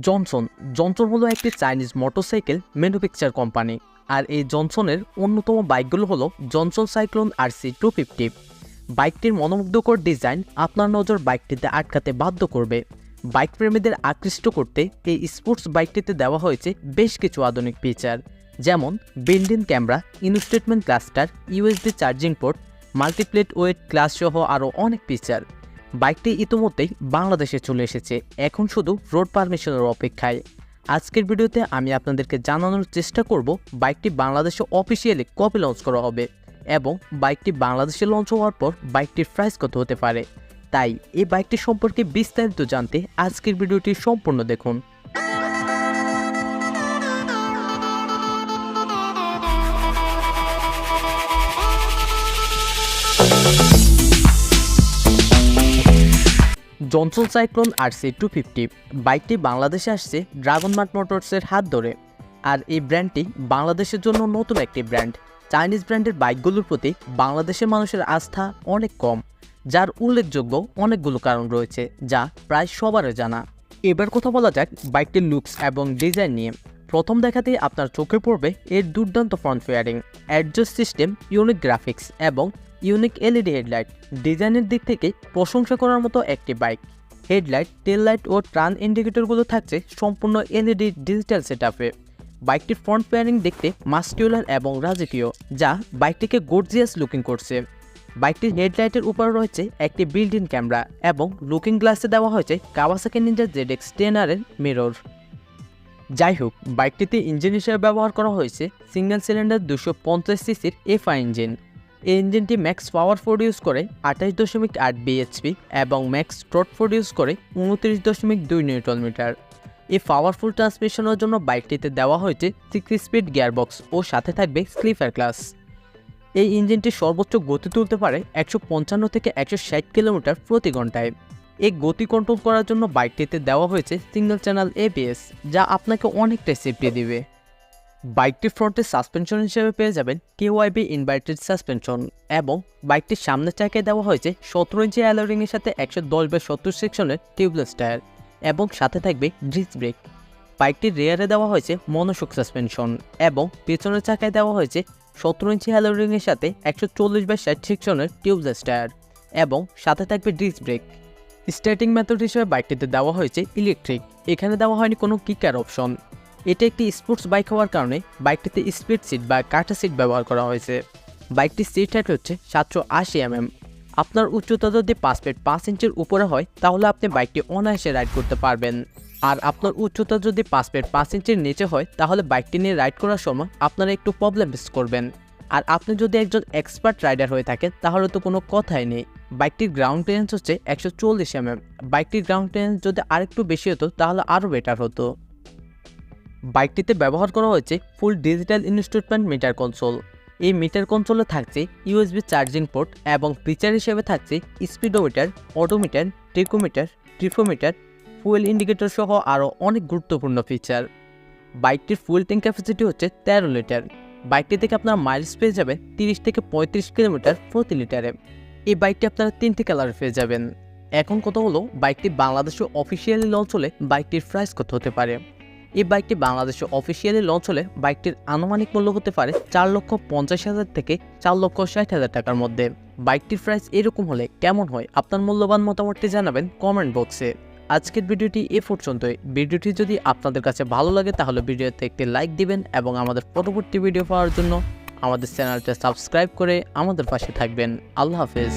Johnson Johnson হলো একটি Chinese motorcycle manufacture company. আর এই জনসনের অন্যতম বাইকগুলো হলো জনসন সাইক্লোন RC250। বাইকটির মনোমুগ্ধকর ডিজাইন আপনার নজর বাইকটিতে আটকাতে বাধ্য করবে। বাইক প্রেমীদের আকৃষ্ট করতে এই স্পোর্টস বাইকটিতে দেওয়া হয়েছে বেশ কিছু আধুনিক ফিচার, যেমন built in camera, instrument cluster, USB charging port, multiplate wet clutch সহ আরও অনেক ফিচার। বাইকটি ইতিমধ্যেই বাংলাদেশে চলে এসেছে, এখন শুধু রোড পারমিশনের অপেক্ষায়। আজকের ভিডিওতে আমি আপনাদেরকে জানানোর চেষ্টা করব বাইকটি বাংলাদেশে অফিসিয়ালি কবে লঞ্চ করা হবে এবং বাইকটি বাংলাদেশে লঞ্চ হওয়ার পর বাইকটির প্রাইস কত হতে পারে। তাই এই বাইকটি সম্পর্কে বিস্তারিত জানতে আজকের ভিডিওটি সম্পূর্ণ দেখুন। জনসন সাইক্লোন RC250 বাইকটি বাংলাদেশে আসছে ড্রাগন মার্ট মোটরসের হাত ধরে। আর এই ব্র্যান্ডটি বাংলাদেশের জন্য নতুন একটি ব্র্যান্ড। চাইনিজ ব্র্যান্ডের বাইকগুলোর প্রতি বাংলাদেশের মানুষের আস্থা অনেক কম, যার উল্লেখযোগ্য অনেকগুলো কারণ রয়েছে যা প্রায় সবারই জানা। এবার কথা বলা যাক বাইকটির লুকস এবং ডিজাইন নিয়ে। প্রথম দেখাতেই আপনার চোখে পড়বে এর দুর্দান্ত front fairing, adjust system, unique graphics এবং ইউনিক LED হেডলাইট। ডিজাইনের দিক থেকে প্রশংসা করার মতো একটি বাইক। হেডলাইট, টেল লাইট ও টার্ন ইন্ডিকেটরগুলো থাকছে সম্পূর্ণ LED ডিজিটাল সেটআপে। বাইকটির ফ্রন্ট ফেয়ারিং দেখতে মাস্কিউলার এবং রাজকীয়, যা বাইকটিকে গর্জিয়াস লুকিং করছে। বাইকটির হেডলাইটের উপর রয়েছে একটি বিল্ট-ইন ক্যামেরা এবং লুকিং গ্লাসে দেওয়া হয়েছে কাওয়াসাকি নিনজা ZX-10R এর মিরর। যাই হোক, বাইকটিতে ইঞ্জিন হিসেবে ব্যবহার করা হয়েছে single cylinder 250cc FI engine. এই ইঞ্জিনটি ম্যাক্স পাওয়ার প্রডিউস করে 28.8 bhp এবং ম্যাক্স টর্ক প্রডিউস করে 29.2 নিউটন-মিটার। এই পাওয়ারফুল ট্রান্সমিশনের জন্য বাইকটিতে দেওয়া হয়েছে 6 স্পিড গিয়ারবক্স ও সাথে থাকবে স্লিপার ক্লাস। এই ইঞ্জিনটি সর্বোচ্চ গতি তুলতে পারে 155 থেকে 160 কিলোমিটার প্রতি ঘন্টায়। এই গতি কন্ট্রোল করার জন্য বাইকটিতে দেওয়া হয়েছে সিঙ্গেল চ্যানেল ABS, যা আপনাকে অনেকটাই সেফটি দিবে। বাইকটির ফ্রন্টে সাসপেনশন হিসেবে পেয়ে যাবেন KYB ইনভার্টেড সাসপেনশন এবং বাইকটির সামনের চাকায় দেওয়া হয়েছে 17 ইঞ্চি অ্যালোরিংয়ের সাথে 110/70 সেকশনের টিউবলেস টায়ার এবং সাথে থাকবে ডিস্ক ব্রেক। বাইকটির রেয়ারে দেওয়া হয়েছে মনোশক সাসপেনশন এবং পেছনের চাকায় দেওয়া হয়েছে 17 ইঞ্চি অ্যালোরিংয়ের সাথে 140/60 সেকশনের টিউবলেস টায়ার এবং সাথে থাকবে ডিস্ক ব্রেক। স্টার্টিং মেথড হিসেবে বাইকটিতে দেওয়া হয়েছে ইলেকট্রিক, এখানে দেওয়া হয়নি কোনো কিকার অপশন। এটা একটি স্পোর্টস বাইক হওয়ার কারণে বাইকটিতে স্পিড সিট বা কাটা সিট ব্যবহার করা হয়েছে। বাইকটির সিট হাইট হচ্ছে 780 mm। আপনার উচ্চতা যদি 5 ফিট 5 ইঞ্চির উপরে হয় তাহলে আপনি বাইকটি অনায়াসে রাইড করতে পারবেন। আর আপনার উচ্চতা যদি 5 ফিট 5 ইঞ্চির নিচে হয় তাহলে বাইকটি নিয়ে রাইড করার সময় আপনারা একটু প্রবলেম ফেস করবেন। আর আপনি যদি একজন এক্সপার্ট রাইডার হয়ে থাকেন তাহলে তো কোনো কথাই নেই। বাইকটির গ্রাউন্ড ক্লিয়ারেন্স হচ্ছে 140 mm। বাইকটির গ্রাউন্ড ক্লিয়ারেন্স যদি আরেকটু বেশি হতো তাহলে আরও বেটার হতো। বাইকটিতে ব্যবহার করা হয়েছে full digital instrument meter console. এই মিটার কনসোলে থাকছে USB চার্জিং পোর্ট এবং ফিচার হিসেবে থাকছে speedometer, odometer, tachometer, tripmeter, fuel indicator সহ আরও অনেক গুরুত্বপূর্ণ ফিচার। বাইকটির ফুয়েল ট্যাঙ্ক ক্যাপাসিটি হচ্ছে 13 লিটার। বাইকটি থেকে আপনার মাইলেজ পেয়ে যাবে 30 থেকে 35 কিলোমিটার প্রতি লিটারে। এই বাইকটি আপনারা 3টি কালারে পেয়ে যাবেন। এখন কথা হলো বাইকটি বাংলাদেশে অফিসিয়ালি লঞ্চ হলে বাইকটির প্রাইস কত হতে পারে। এই বাইকটি বাংলাদেশে অফিসিয়ালি লঞ্চ হলে বাইকটির আনুমানিক মূল্য হতে পারে 4,50,000 থেকে 4,60,000 টাকার মধ্যে। বাইকটির প্রাইস এরকম হলে কেমন হয়, আপনার মূল্যবান মতামতটি জানাবেন কমেন্ট বক্সে। আজকের ভিডিওটি এ পর্যন্তই। ভিডিওটি যদি আপনাদের কাছে ভালো লাগে তাহলে ভিডিওতে একটি লাইক দিবেন এবং আমাদের পরবর্তী ভিডিও পাওয়ার জন্য আমাদের চ্যানেলটা সাবস্ক্রাইব করে আমাদের পাশে থাকবেন। আল্লাহ হাফেজ।